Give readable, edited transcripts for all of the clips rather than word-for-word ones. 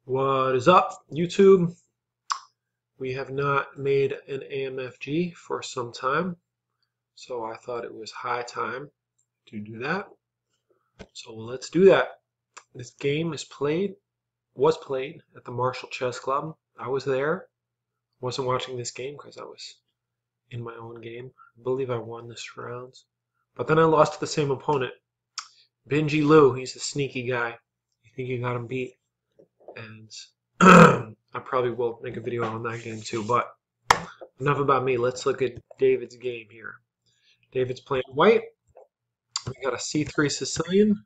What is up, YouTube? We have not made an AMFG for some time, so I thought it was high time to do that. So let's do that. This game was played at the Marshall Chess Club. I was there. Wasn't watching this game because I was in my own game. I believe I won this round, but then I lost to the same opponent, Binjie Liu. He's a sneaky guy. You think you got him beat? And I probably will make a video on that game too, but enough about me. Let's look at David's game here. David's playing white. We got a c3 Sicilian.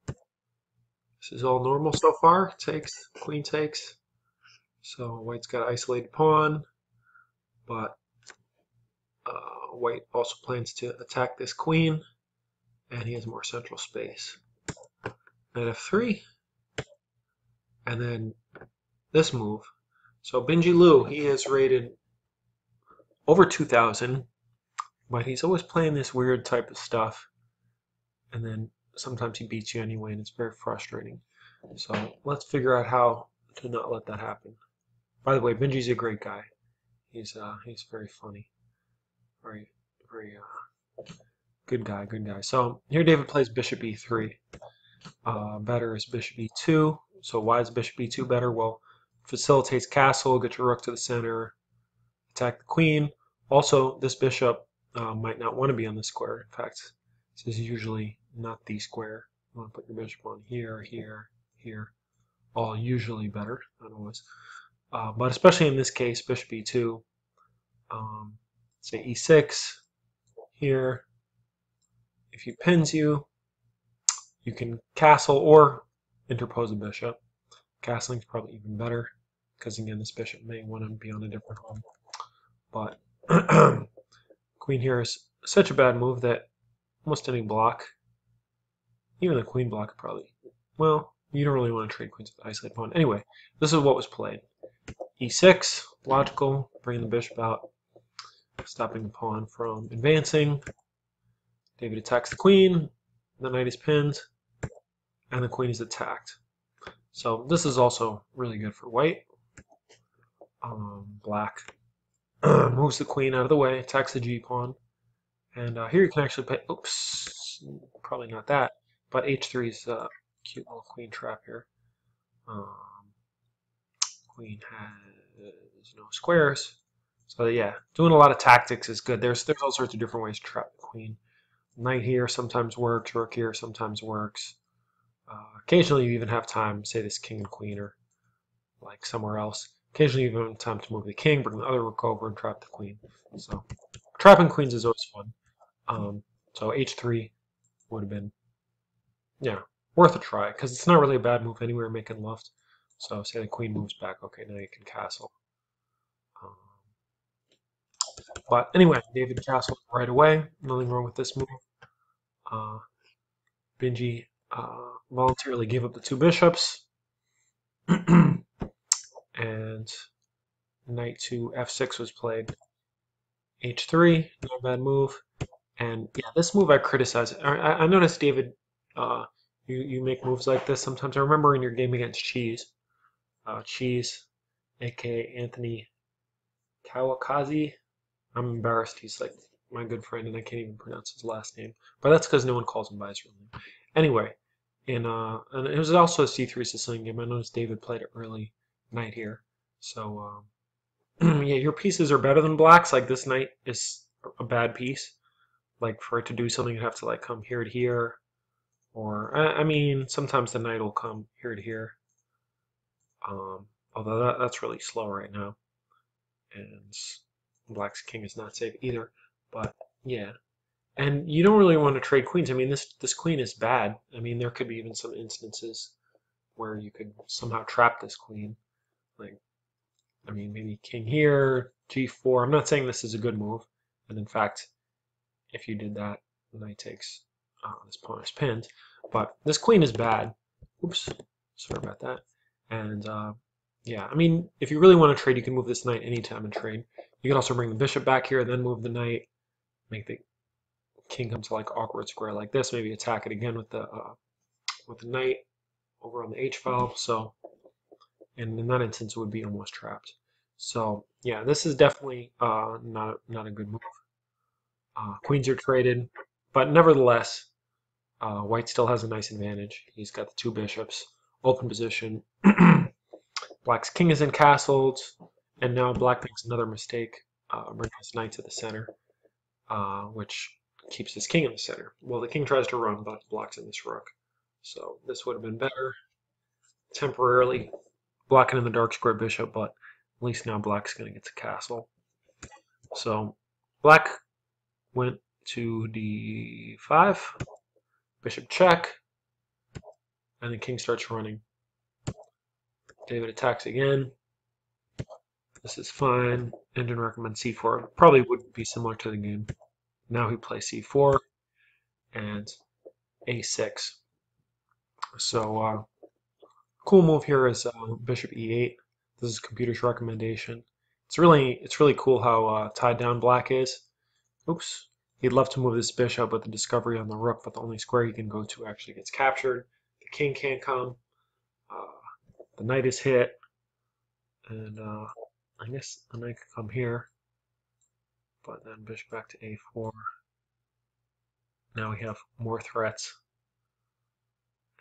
This is all normal so far. Takes, queen takes. So white's got an isolated pawn, but white also plans to attack this queen, and he has more central space. Knight f3, and then this move. So Binjie Liu, he is rated over 2,000, but he's always playing this weird type of stuff, and then sometimes he beats you anyway, and it's very frustrating. So let's figure out how to not let that happen. By the way, Binjie's a great guy. He's very funny, very good guy, good guy. So here David plays bishop e3. Better is bishop e2. So why is bishop e2 better? Well, facilitates castle, get your rook to the center, attack the queen. Also, this bishop might not want to be on the square. In fact, this is usually not the square. You want to put your bishop on here, here, here. All usually better, not always. But especially in this case, bishop e2, say e6, here. If he pins you, you can castle or interpose a bishop. Castling is probably even better, because again, this bishop may want to be on a different home. But queen here is such a bad move that almost any block, even the queen block probably, well, you don't really want to trade queens with isolated pawn. Anyway, this is what was played. e6, logical, bringing the bishop out, stopping the pawn from advancing. David attacks the queen, the knight is pinned, and the queen is attacked. So this is also really good for white. Black moves the queen out of the way, attacks the g-pawn, and here you can actually play, oops, probably not that, but h3 is a cute little queen trap here. Queen has no squares, so yeah, doing a lot of tactics is good. There's all sorts of different ways to trap the queen. Knight here sometimes works, rook here sometimes works. Occasionally you even have time, say this king and queen are like somewhere else. Occasionally you even have time to move the king, bring the other rook over, and trap the queen. So trapping queens is always fun. So h3 would have been, yeah, worth a try, because it's not really a bad move anywhere making left. So say the queen moves back, okay, now you can castle. But anyway, David castled right away. Nothing wrong with this move. Binjie voluntarily gave up the two bishops. And knight to f6 was played. h3, not a bad move. And yeah, this move I criticize. I noticed, David, you make moves like this sometimes. I remember in your game against Cheese, aka Anthony Kawakazi. I'm embarrassed. He's like my good friend, and I can't even pronounce his last name. But that's because no one calls him by his real name. Anyway, and it was also a c3 Sicilian game. I noticed David played it early knight here. So yeah, your pieces are better than black's. Like this knight is a bad piece. Like for it to do something, you have to like come here to here, or I mean, sometimes the knight will come here to here. Although that's really slow right now, and black's king is not safe either. But yeah, and you don't really want to trade queens. I mean, this queen is bad. I mean, there could be even some instances where you could somehow trap this queen. Like, I mean, maybe king here, g4. I'm not saying this is a good move, and in fact, if you did that, the knight takes, this pawn is pinned. But this queen is bad. Oops, sorry about that. And yeah, I mean, if you really want to trade, you can move this knight anytime and trade. You can also bring the bishop back here, then move the knight, make the king come to like awkward square like this. Maybe attack it again with the knight over on the h file. So and in that instance it would be almost trapped. So yeah, this is definitely not a good move. Queens are traded, but nevertheless, White still has a nice advantage. He's got the two bishops, open position. Black's king is encastled, and now Black makes another mistake, bringing his knight to the center, which keeps his king in the center. Well, the king tries to run, but blocks in this rook. So this would have been better temporarily, blocking in the dark square bishop, but at least now Black's going to get to castle. So Black went to d5, bishop check, and the king starts running. David attacks again. This is fine. Engine recommends c4. Probably would be similar to the game. Now he plays c4 and a6. So cool move here is bishop e8. This is computer's recommendation. It's really cool how tied down Black is. Oops. He'd love to move this bishop, but the discovery on the rook, but the only square he can go to actually gets captured. The king can't come. The knight is hit, and I guess the knight could come here, but then bishop back to a4. Now we have more threats,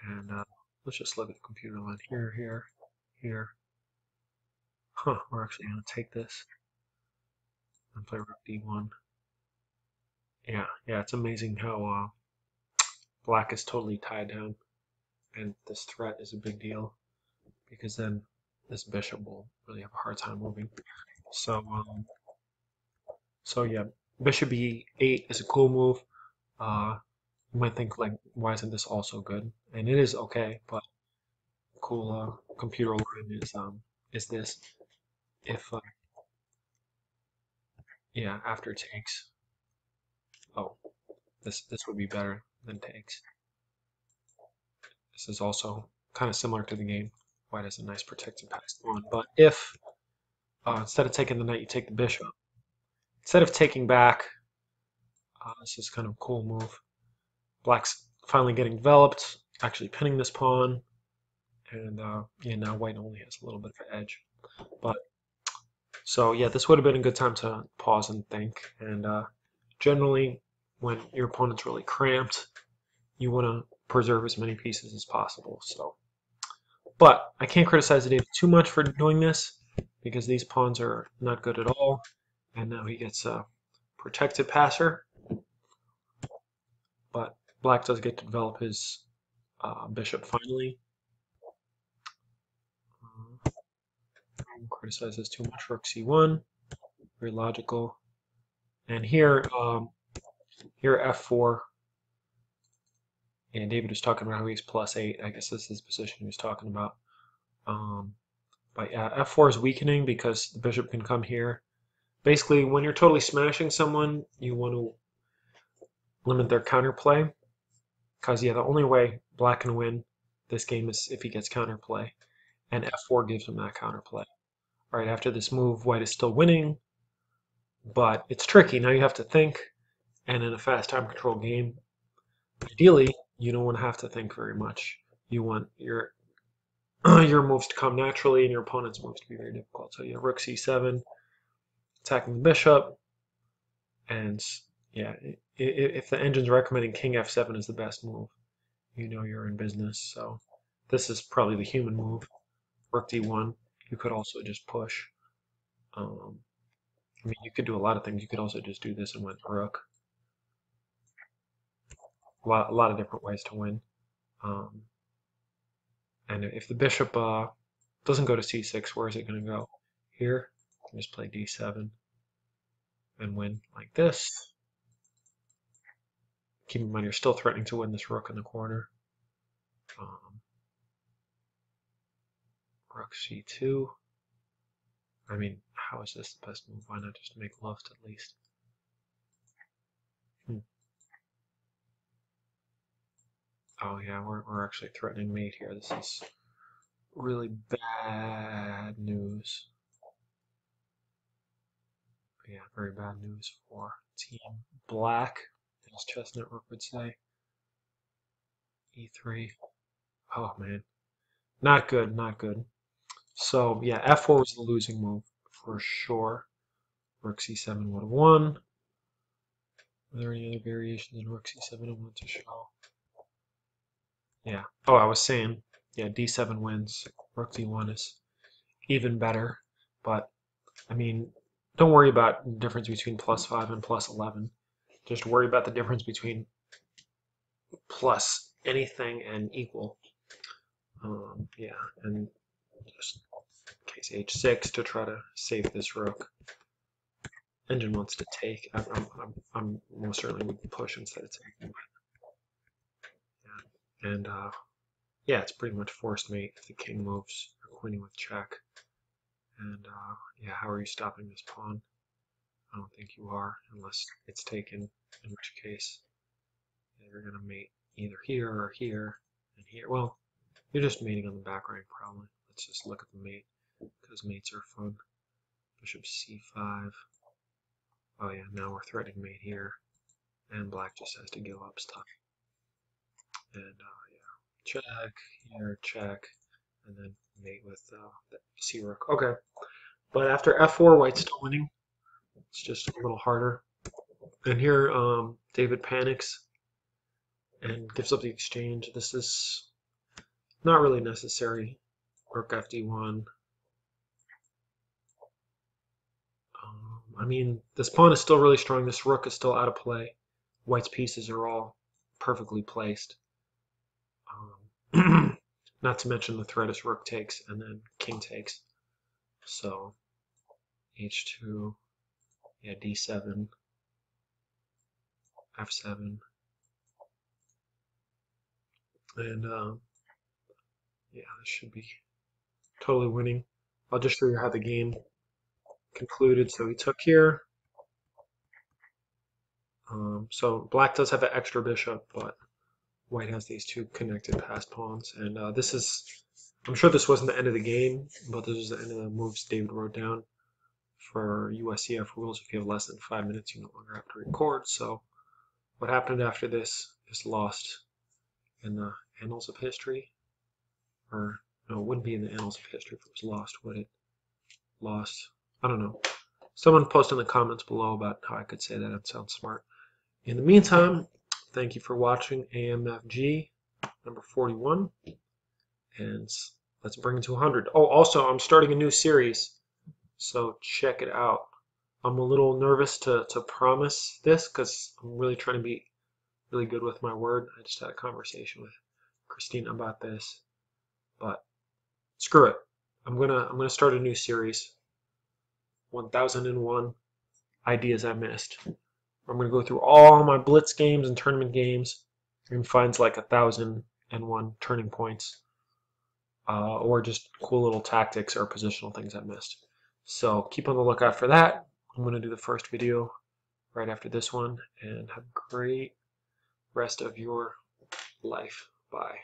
and let's just look at the computer line here, here, here. Huh, we're actually going to take this and play rook d1. Yeah, it's amazing how Black is totally tied down, and this threat is a big deal, because then this bishop will really have a hard time moving. So yeah, bishop e8 is a cool move. You might think, like, why isn't this also good? And it is okay, but cool computer line is this. If yeah, after takes. Oh, this would be better than takes. This is also kind of similar to the game. White has a nice protected passed pawn, but if instead of taking the knight, you take the bishop. Instead of taking back, this is kind of a cool move. Black's finally getting developed, actually pinning this pawn, and yeah, now White only has a little bit of an edge. But so yeah, this would have been a good time to pause and think. And generally, when your opponent's really cramped, you want to preserve as many pieces as possible. So, but I can't criticize David too much for doing this, because these pawns are not good at all. And now he gets a protected passer. But Black does get to develop his bishop finally. Criticize this too much. Rook c1, very logical. And here, here f4. And David was talking about how he's +8. I guess this is his position he was talking about. But yeah, f4 is weakening because the bishop can come here. Basically, when you're totally smashing someone, you want to limit their counterplay. Because yeah, the only way Black can win this game is if he gets counterplay. And f4 gives him that counterplay. Alright, after this move, White is still winning. But it's tricky. Now you have to think. And in a fast time control game, ideally, you don't want to have to think very much. You want your moves to come naturally and your opponent's moves to be very difficult. So yeah, rook c7, attacking the bishop, and yeah, if the engine's recommending king f7 is the best move, you know you're in business. So this is probably the human move. Rook d1. You could also just push. I mean, you could do a lot of things. You could also just do this and win the rook. A lot of different ways to win. And if the bishop doesn't go to c6, where is it going to go? Here, you can just play d7 and win like this. Keep in mind, you're still threatening to win this rook in the corner. Rook c2. I mean, how is this the best move? Why not just make left at least? Oh yeah, we're actually threatening mate here. This is really bad news. Yeah, very bad news for Team Black, as Chestnut Rook would say. E3. Oh man, not good, not good. So yeah, f4 was the losing move for sure. Rook c7 would have won. Are there any other variations in rook c7 I want to show? Yeah. Oh, I was saying, yeah, d7 wins. Rook d1 is even better. But, I mean, don't worry about the difference between +5 and +11. Just worry about the difference between plus anything and equal. Yeah, and just case h6 to try to save this rook. Engine wants to take. I'm most certainly would push instead of taking. Yeah. And yeah, it's pretty much forced mate if the king moves or queening with check. And yeah, how are you stopping this pawn? I don't think you are, unless it's taken, in which case you're going to mate either here or here and here. Well, you're just mating on the back rank probably. Let's just look at the mate, because mates are fun. Bishop c5. Oh yeah, now we're threatening mate here. And black just has to give up stuff. And yeah, check, here, check, and then mate with the c rook. Okay, but after f4, white's still winning. It's just a little harder. And here, David panics and gives up the exchange. This is not really necessary. Rook fd1. I mean, this pawn is still really strong. This rook is still out of play. White's pieces are all perfectly placed. Not to mention the threat is rook takes and then king takes. So h2, yeah, d7, f7, and yeah, this should be totally winning. I'll just show you how the game concluded. So he took here. So black does have an extra bishop, but white has these two connected passed pawns. And this is, I'm sure this wasn't the end of the game, but this was the end of the moves David wrote down for USCF rules. If you have less than 5 minutes, you no longer have to record. So what happened after this is lost in the annals of history. Or, no, it wouldn't be in the annals of history if it was lost, would it? Lost. I don't know. Someone post in the comments below about how I could say that. It sounds smart. In the meantime, thank you for watching AMFG number 41. And let's bring it to 100. Oh, also, I'm starting a new series, so check it out. I'm a little nervous to promise this because I'm really trying to be really good with my word. I just had a conversation with Christina about this, but screw it. I'm gonna start a new series. 1001 ideas I missed. I'm gonna go through all my blitz games and tournament games and find like 1001 turning points, or just cool little tactics or positional things I missed. So keep on the lookout for that. I'm gonna do the first video right after this one, and have a great rest of your life. Bye.